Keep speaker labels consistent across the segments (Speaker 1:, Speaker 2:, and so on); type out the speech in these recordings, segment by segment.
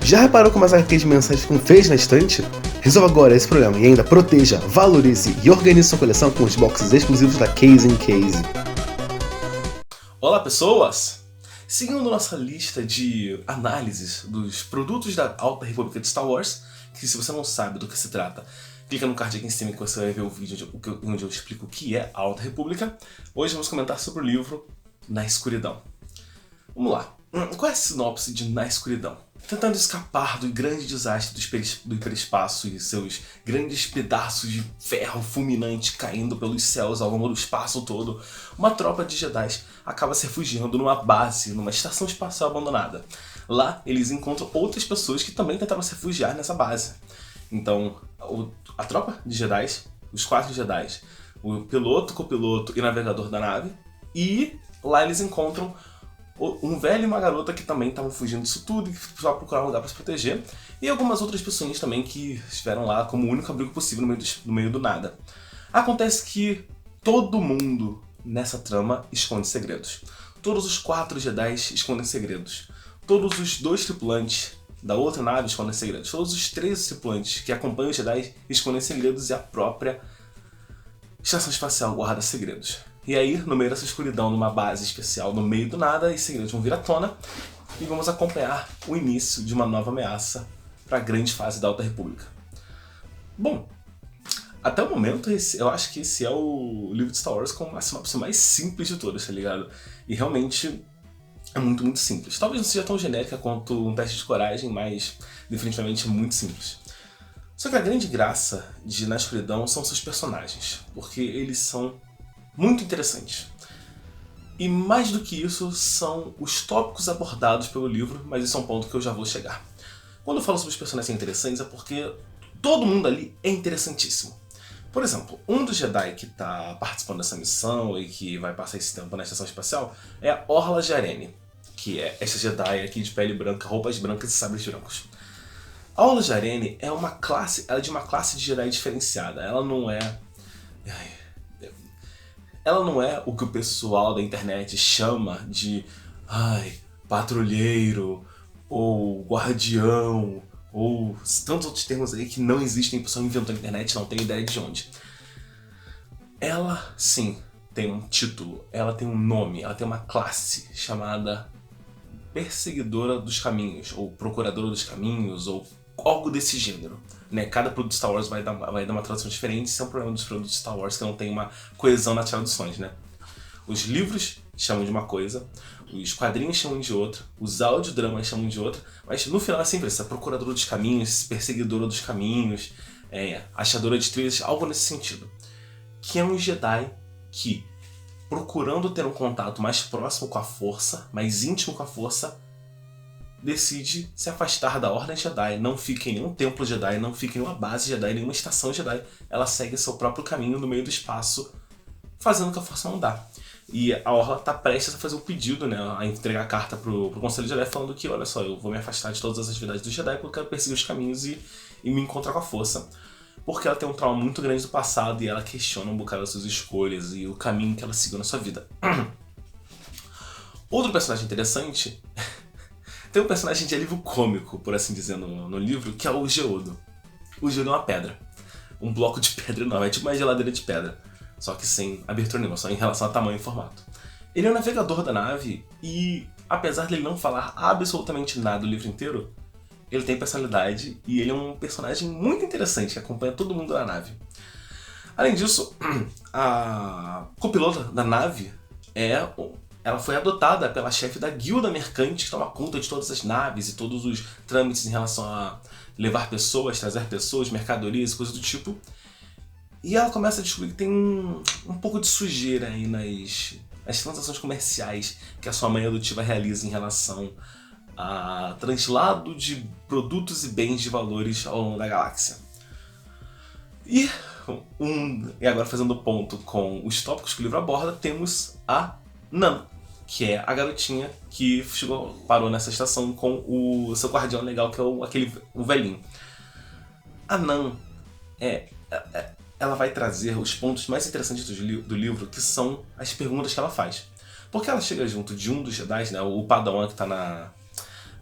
Speaker 1: Já reparou como as HQs mensais ficam feias na estante? Resolva agora esse problema e ainda proteja, valorize e organize sua coleção com os boxes exclusivos da Case in Case.
Speaker 2: Olá pessoas! Seguindo nossa lista de análises dos produtos da Alta República de Star Wars, que se você não sabe do que se trata, clica no card aqui em cima que você vai ver o vídeo onde eu explico o que é a Alta República. Hoje vamos comentar sobre o livro Na Escuridão. Vamos lá. Qual é a sinopse de Na Escuridão? Tentando escapar do grande desastre do hiperespaço e seus grandes pedaços de ferro fulminante caindo pelos céus ao longo do espaço todo, uma tropa de Jedi acaba se refugiando numa base, numa estação espacial abandonada. Lá, eles encontram outras pessoas que também tentaram se refugiar nessa base. Então, a tropa de Jedi, os 4 Jedi, o piloto, copiloto e navegador da nave, e lá eles encontram um velho e uma garota que também estavam fugindo disso tudo e precisavam procurar um lugar para se proteger, e algumas outras pessoas também que estiveram lá como o único abrigo possível no meio do nada. Acontece que todo mundo nessa trama esconde segredos. Todos os 4 Jedi escondem segredos. Todos os 2 tripulantes da outra nave escondem segredos. Todos os 13 tripulantes que acompanham os Jedi escondem segredos, e a própria estação espacial guarda segredos. E aí, no meio dessa escuridão, numa base especial, no meio do nada, os segredos vão vir à tona e vamos acompanhar o início de uma nova ameaça para a grande fase da Alta República. Bom, até o momento, eu acho que esse é o livro de Star Wars com a sinopse mais simples de todas, tá ligado? E realmente é muito, muito simples. Talvez não seja tão genérica quanto um teste de coragem, mas definitivamente é muito simples. Só que a grande graça de Na Escuridão são seus personagens, porque eles são muito interessantes. E mais do que isso, são os tópicos abordados pelo livro, mas esse é um ponto que eu já vou chegar. Quando eu falo sobre os personagens interessantes, é porque todo mundo ali é interessantíssimo. Por exemplo, um dos Jedi que está participando dessa missão e que vai passar esse tempo na estação espacial é a Orla Jarene, que é essa Jedi aqui de pele branca, roupas brancas e sabres brancos. A Orla Jarene é ela é de uma classe de Jedi diferenciada. Ela não é o que o pessoal da internet chama de patrulheiro, ou guardião, ou tantos outros termos aí que não existem, o pessoal inventou na internet, não tem ideia de onde. Ela, sim, tem um título, ela tem um nome, ela tem uma classe chamada Perseguidora dos Caminhos, ou Procuradora dos Caminhos, ou algo desse gênero. Né? Cada produto de Star Wars vai dar uma tradução diferente. Isso é um problema dos produtos de Star Wars, que não tem uma coesão nas traduções, né? Os livros chamam de uma coisa, os quadrinhos chamam de outra, os audiodramas chamam de outra, mas no final é sempre essa procuradora dos caminhos, perseguidora dos caminhos, achadora de trilhas, algo nesse sentido. Que é um Jedi que, procurando ter um contato mais próximo com a Força, mais íntimo com a Força, decide se afastar da Ordem Jedi, não fica em nenhum templo Jedi, não fica em nenhuma base Jedi, nenhuma estação Jedi. Ela segue seu próprio caminho no meio do espaço, fazendo o que a Força não dá. E a Orla está prestes a fazer um pedido, né, a entregar a carta pro Conselho Jedi, falando que, olha só, eu vou me afastar de todas as atividades do Jedi porque eu quero perseguir os caminhos e me encontrar com a Força. Porque ela tem um trauma muito grande do passado e ela questiona um bocado as suas escolhas e o caminho que ela seguiu na sua vida. Outro personagem interessante... Tem um personagem de alívio cômico, por assim dizer, no livro, que é o Geodo. O Geodo é uma pedra. Um bloco de pedra enorme, é tipo uma geladeira de pedra. Só que sem abertura nenhuma, só em relação a tamanho e formato. Ele é o navegador da nave e, apesar de ele não falar absolutamente nada o livro inteiro, ele tem personalidade e ele é um personagem muito interessante, que acompanha todo mundo na nave. Além disso, a copilota da nave ela foi adotada pela chefe da guilda mercante que toma conta de todas as naves e todos os trâmites em relação a levar pessoas, trazer pessoas, mercadorias e coisas do tipo. E ela começa a descobrir que tem um pouco de sujeira aí nas transações comerciais que a sua mãe adotiva realiza em relação a translado de produtos e bens de valores ao longo da galáxia. E agora fazendo ponto com os tópicos que o livro aborda, temos a Nan, que é a garotinha que parou nessa estação com o seu guardião legal, que é o velhinho. A Nan, ela vai trazer os pontos mais interessantes do livro, que são as perguntas que ela faz. Porque ela chega junto de um dos Jedi, né, o Padawan que tá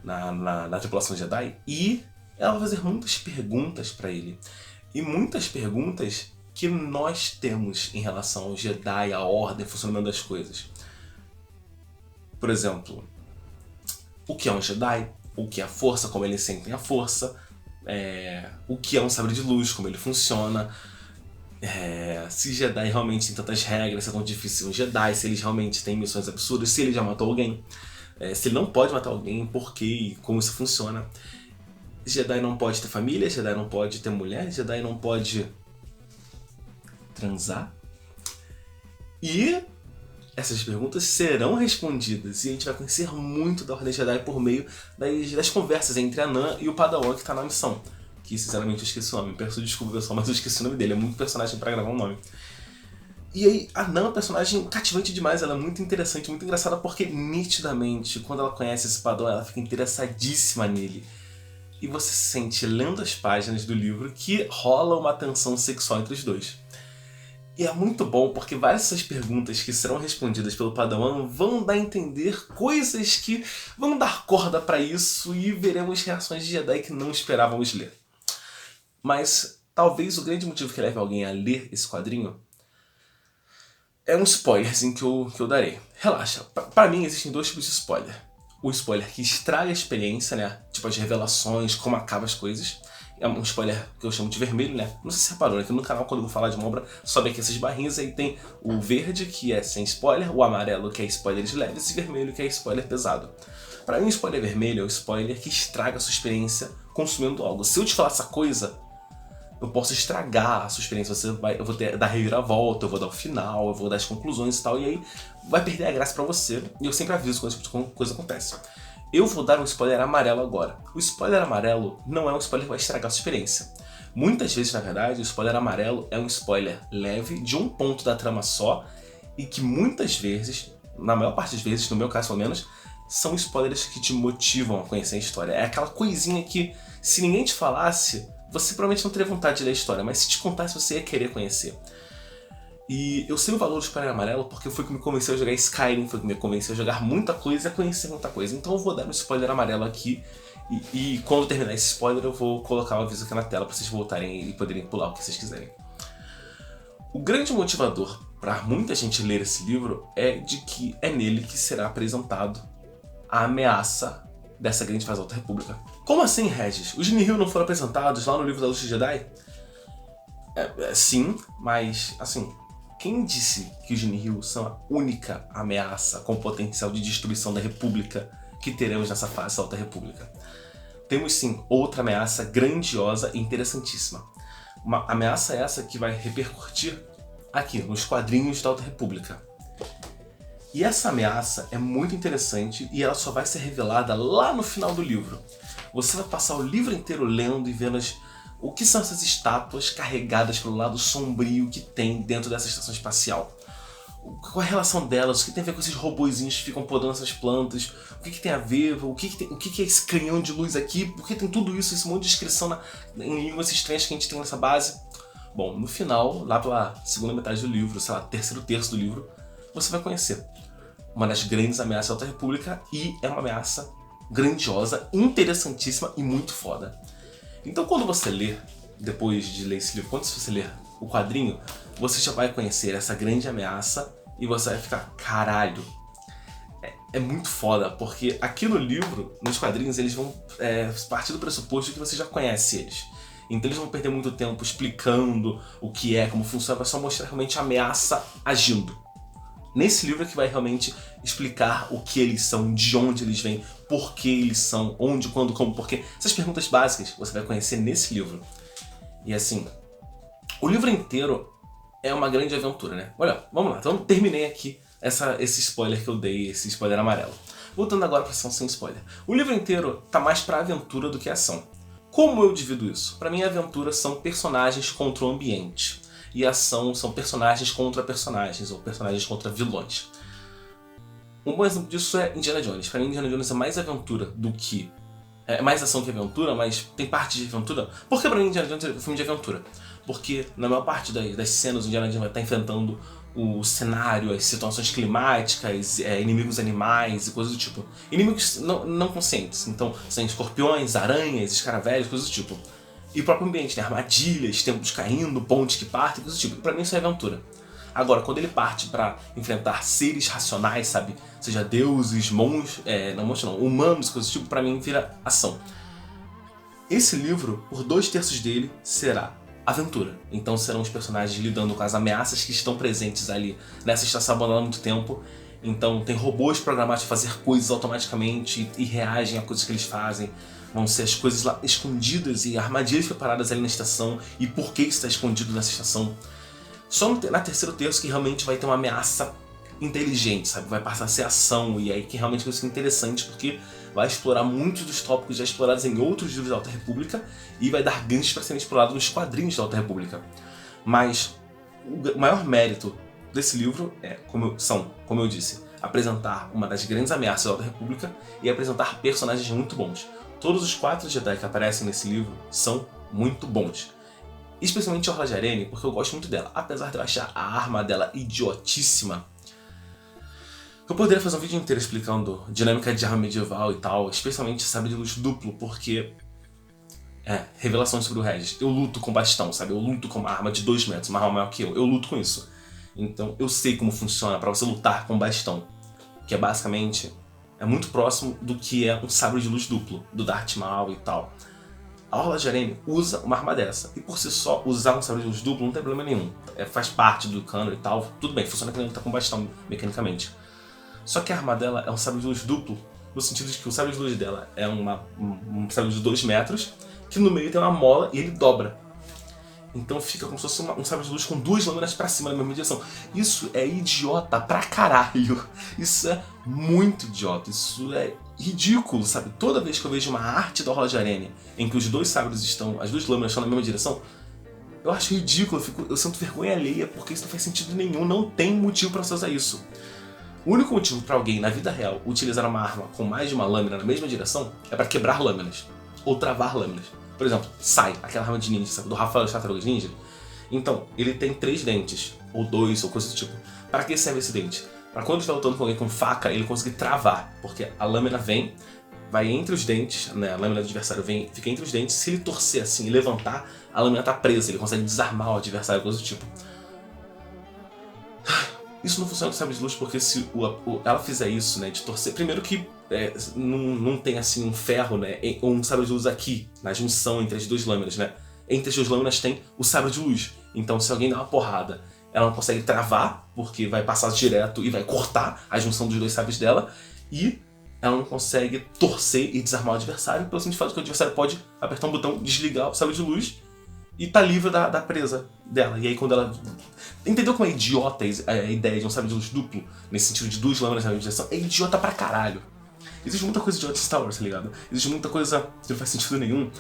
Speaker 2: na tripulação Jedi, e ela vai fazer muitas perguntas para ele. E muitas perguntas que nós temos em relação ao Jedi, a ordem, o funcionamento das coisas. Por exemplo, o que é um Jedi? O que é a força? Como eles sentem a força? O que é um sabre de luz? Como ele funciona? Se Jedi realmente tem tantas regras, se é tão difícil ser um Jedi, se eles realmente têm missões absurdas, se ele já matou alguém, se ele não pode matar alguém, por quê e como isso funciona. Jedi não pode ter família, Jedi não pode ter mulher, Jedi não pode transar. E essas perguntas serão respondidas e a gente vai conhecer muito da Ordem Jedi por meio das conversas entre a Nan e o Padawan que está na missão. Que sinceramente eu esqueci o nome, peço desculpa pessoal, mas eu esqueci o nome dele, é muito personagem pra gravar um nome. E aí, a Nan é um personagem cativante demais, ela é muito interessante, muito engraçada, porque nitidamente, quando ela conhece esse Padawan, ela fica interessadíssima nele. E você sente, lendo as páginas do livro, que rola uma tensão sexual entre os dois. E é muito bom, porque várias dessas perguntas que serão respondidas pelo Padawan vão dar a entender coisas que vão dar corda pra isso, e veremos reações de Jedi que não esperávamos ler. Mas talvez o grande motivo que leve alguém a ler esse quadrinho é um spoilerzinho que eu darei. Relaxa, pra mim existem dois tipos de spoiler. O spoiler que estraga a experiência, né? Tipo as revelações, como acabam as coisas. É um spoiler que eu chamo de vermelho, né? Não sei se você reparou, aqui no canal quando eu vou falar de uma obra, sobe aqui essas barrinhas, aí tem o verde, que é sem spoiler, o amarelo, que é spoilers leves, e o vermelho, que é spoiler pesado. Pra mim o spoiler vermelho é o spoiler que estraga a sua experiência consumindo algo. Se eu te falar essa coisa, eu posso estragar a sua experiência, eu vou dar reviravolta, eu vou dar o final, eu vou dar as conclusões e tal, e aí vai perder a graça pra você, e eu sempre aviso quando esse tipo de coisa acontece. Eu vou dar um spoiler amarelo agora. O spoiler amarelo não é um spoiler que vai estragar a sua experiência. Muitas vezes, na verdade, o spoiler amarelo é um spoiler leve, de um ponto da trama só, e que muitas vezes, na maior parte das vezes, no meu caso pelo menos, são spoilers que te motivam a conhecer a história. É aquela coisinha que, se ninguém te falasse, você provavelmente não teria vontade de ler a história, mas se te contasse, você ia querer conhecer. E eu sei o valor do spoiler amarelo porque foi o que me convenceu a jogar Skyrim, foi o que me convenceu a jogar muita coisa e a conhecer muita coisa. Então eu vou dar um spoiler amarelo aqui e quando terminar esse spoiler eu vou colocar o aviso aqui na tela para vocês voltarem e poderem pular o que vocês quiserem. O grande motivador para muita gente ler esse livro é de que é nele que será apresentado a ameaça dessa grande fase da Alta República. Como assim, Regis? Os Nihil não foram apresentados lá no livro da Luz de Jedi? Sim, mas assim, quem disse que os Nihil são a única ameaça com potencial de destruição da República que teremos nessa fase da Alta República? Temos sim outra ameaça grandiosa e interessantíssima. Uma ameaça essa que vai repercutir aqui nos quadrinhos da Alta República. E essa ameaça é muito interessante e ela só vai ser revelada lá no final do livro. Você vai passar o livro inteiro lendo e vendo o que são essas estátuas carregadas pelo lado sombrio que tem dentro dessa estação espacial. Qual a relação delas? O que tem a ver com esses robozinhos que ficam podando essas plantas? O que tem a ver? O que é esse canhão de luz aqui? Por que tem tudo isso, esse monte de descrição em línguas estranhas que a gente tem nessa base? Bom, no final, lá pela segunda metade do livro, sei lá, terceiro terço do livro, você vai conhecer uma das grandes ameaças da Alta República, e é uma ameaça grandiosa, interessantíssima e muito foda. Então quando você ler, depois de ler esse livro, quando você ler o quadrinho, você já vai conhecer essa grande ameaça e você vai ficar, caralho, é muito foda, porque aqui no livro, nos quadrinhos, eles vão partir do pressuposto que você já conhece eles. Então eles vão perder muito tempo explicando o que é, como funciona, vai só mostrar realmente a ameaça agindo. Nesse livro é que vai realmente explicar o que eles são, de onde eles vêm, por que eles são, onde, quando, como, porquê. Essas perguntas básicas você vai conhecer nesse livro. E assim, o livro inteiro é uma grande aventura, né? Olha, vamos lá, então terminei aqui esse spoiler que eu dei, esse spoiler amarelo. Voltando agora para a ação sem spoiler. O livro inteiro tá mais para aventura do que ação. Como eu divido isso? Para mim, a aventura são personagens contra o ambiente. E a ação são personagens contra personagens, ou personagens contra vilões. Um bom exemplo disso é Indiana Jones. Pra mim, Indiana Jones é mais aventura do que... É mais ação que aventura, mas tem parte de aventura. Por que pra mim Indiana Jones é um filme de aventura? Porque na maior parte das cenas o Indiana Jones vai estar enfrentando o cenário, as situações climáticas, inimigos animais e coisas do tipo. Inimigos não conscientes, então são escorpiões, aranhas, escaravelhos, coisas do tipo. E o próprio ambiente, né? Armadilhas, templos caindo, pontes que partem, coisas do tipo. E pra mim isso é aventura. Agora, quando ele parte pra enfrentar seres racionais, sabe? Seja deuses, monstros, humanos, coisas do tipo, pra mim vira ação. Esse livro, por 2/3 dele, será aventura. Então serão os personagens lidando com as ameaças que estão presentes ali nessa estação abandonada há muito tempo. Então tem robôs programados para fazer coisas automaticamente e reagem a coisas que eles fazem. Vão ser as coisas lá escondidas e armadilhas preparadas ali na estação e por que está escondido nessa estação. Só na terceiro terço que realmente vai ter uma ameaça inteligente, sabe? Vai passar a ser ação e aí que realmente vai ser interessante porque vai explorar muitos dos tópicos já explorados em outros livros da Alta República e vai dar ganchos para serem explorados nos quadrinhos da Alta República. Mas o maior mérito desse livro é, como eu disse, apresentar uma das grandes ameaças da Alta República e apresentar personagens muito bons. Todos os 4 Jedi que aparecem nesse livro são muito bons. Especialmente a Orla Jarene, porque eu gosto muito dela. Apesar de eu achar a arma dela idiotíssima, eu poderia fazer um vídeo inteiro explicando dinâmica de arma medieval e tal, especialmente sabre de luz duplo, porque... revelações sobre o Regis. Eu luto com bastão, sabe? Eu luto com uma arma de 2 metros, uma arma maior que eu. Eu luto com isso. Então eu sei como funciona pra você lutar com bastão. Que é basicamente... é muito próximo do que é um sabre de luz duplo, do Darth Maul e tal. A Orla Jarene usa uma arma dessa. E por si só, usar um sabre de luz duplo não tem problema nenhum. Faz parte do cano e tal. Tudo bem, funciona que nem lutar com bastão mecanicamente. Só que a arma dela é um sabre de luz duplo, no sentido de que o sabre de luz dela é um sabre de 2 metros, que no meio tem uma mola e ele dobra. Então fica como se fosse um sabre de luz com 2 lâminas pra cima na mesma direção. Isso é idiota pra caralho. Isso é muito idiota. Isso é ridículo, sabe? Toda vez que eu vejo uma arte da Orla Jarene em que os 2 sabres estão, as 2 lâminas estão na mesma direção, eu acho ridículo, eu sinto vergonha alheia, porque isso não faz sentido nenhum, não tem motivo pra você usar isso. O único motivo para alguém na vida real utilizar uma arma com mais de uma lâmina na mesma direção é para quebrar lâminas ou travar lâminas. Por exemplo, Sai, aquela arma de ninja, sabe, do Rafael das Tartarugas Ninja. Então, ele tem 3 dentes, ou 2, ou coisa do tipo. Para que serve esse dente? Para quando estiver lutando com alguém com faca, ele conseguir travar, porque a lâmina vai entre os dentes, né, a lâmina do adversário fica entre os dentes, se ele torcer assim e levantar, a lâmina está presa, ele consegue desarmar o adversário, coisa do tipo. Isso não funciona com sabre de luz porque se ela fizer isso, né, de torcer... Primeiro que não tem assim um ferro, né, ou um sabre de luz aqui, na junção entre as 2 lâminas, né. Entre as 2 lâminas tem o sabre de luz. Então se alguém dá uma porrada, ela não consegue travar, porque vai passar direto e vai cortar a junção dos 2 sabres dela. E ela não consegue torcer e desarmar o adversário, pelo simples fato que o adversário pode apertar um botão, desligar o sabre de luz e tá livre da presa dela. E aí quando ela... Entendeu como é idiota a ideia de um sabre de luz duplo? Nesse sentido de 2 lâminas na mesma direção? É idiota pra caralho. Existe muita coisa idiota em Star Wars, tá ligado? Existe muita coisa que não faz sentido nenhum.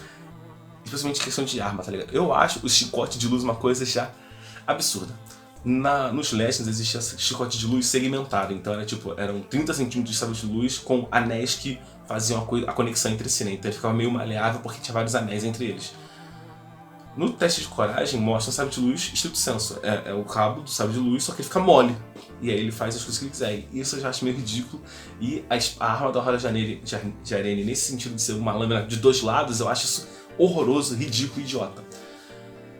Speaker 2: Especialmente questão de arma, tá ligado? Eu acho o chicote de luz uma coisa já absurda. Nos Legends existia chicote de luz segmentado. Então eram 30 centímetros de sabre de luz com anéis que faziam a conexão entre si, né? Então ele ficava meio maleável porque tinha vários anéis entre eles. No teste de coragem mostra o sabre de luz estrito senso. É o cabo do sabre de luz, só que ele fica mole. E aí ele faz as coisas que ele quiser. E isso eu já acho meio ridículo. E a arma da Orla Jarene, nesse sentido de ser uma lâmina de 2 lados, eu acho isso horroroso, ridículo e idiota.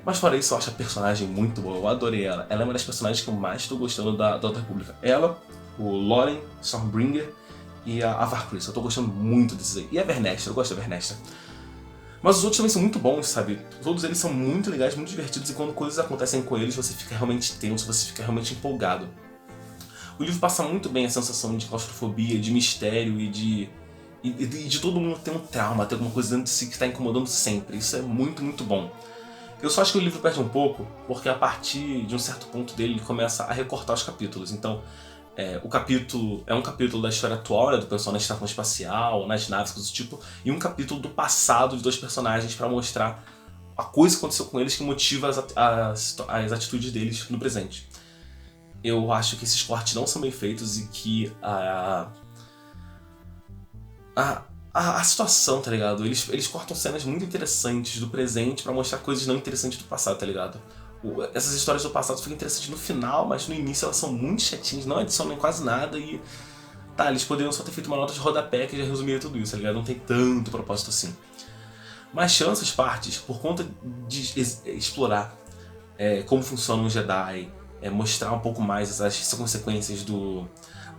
Speaker 2: Mas fora isso, eu acho a personagem muito boa. Eu adorei ela. Ela é uma das personagens que eu mais estou gostando da Alta República. Ela, o Loren Stormbringer e a Avar Kriss. Eu tô gostando muito desses aí. E a Vernestra, eu gosto da Vernestra. Mas os outros também são muito bons, sabe? Todos eles são muito legais, muito divertidos, e quando coisas acontecem com eles, você fica realmente tenso, você fica realmente empolgado. O livro passa muito bem a sensação de claustrofobia, de mistério e de todo mundo ter um trauma, ter alguma coisa dentro de si que está incomodando sempre. Isso é muito, muito bom. Eu só acho que o livro perde um pouco, porque a partir de um certo ponto dele, ele começa a recortar os capítulos. Então, o capítulo é um capítulo da história atual, né, do pessoal na estação espacial, nas naves, coisas do tipo, e um capítulo do passado de 2 personagens para mostrar a coisa que aconteceu com eles que motiva as atitudes deles no presente. Eu acho que esses cortes não são bem feitos e que a situação, tá ligado? Eles cortam cenas muito interessantes do presente pra mostrar coisas não interessantes do passado, tá ligado? essas histórias do passado ficam interessantes no final, mas no início elas são muito chatinhas, não adicionam quase nada e... Tá, eles poderiam só ter feito uma nota de rodapé que já resumiria tudo isso, tá ligado? Não tem tanto propósito assim. Mas chances partes, por conta de explorar como funcionam os Jedi, mostrar um pouco mais as consequências do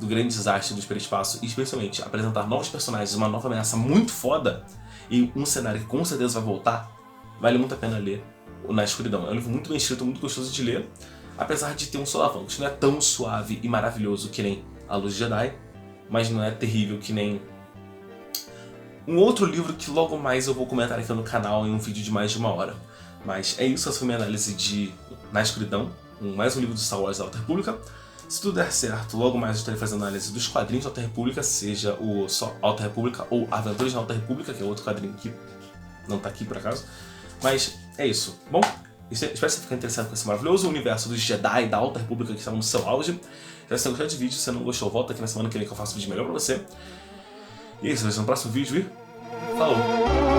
Speaker 2: grande desastre do hiperespaço e especialmente apresentar novos personagens, uma nova ameaça muito foda e um cenário que com certeza vai voltar, vale muito a pena ler Na Escuridão. É um livro muito bem escrito, muito gostoso de ler, apesar de ter um solavanco. Não é tão suave e maravilhoso que nem A Luz Jedi, mas não é terrível que nem um outro livro que logo mais eu vou comentar aqui no canal em um vídeo de mais de 1 hora. Mas é isso, essa foi minha análise de Na Escuridão, mais um livro do Star Wars da Alta República. Se tudo der certo, logo mais eu estarei fazendo análise dos quadrinhos da Alta República, seja o só Alta República ou Aventuras na Alta República, que é outro quadrinho que não tá aqui por acaso. Mas é isso. Bom, espero que você fique interessado com esse maravilhoso universo dos Jedi da Alta República que está no seu auge. Se você gostou desse vídeo, se você não gostou, volta aqui na semana que vem que eu faço um vídeo melhor pra você. E é isso, vai ser no próximo vídeo e falou!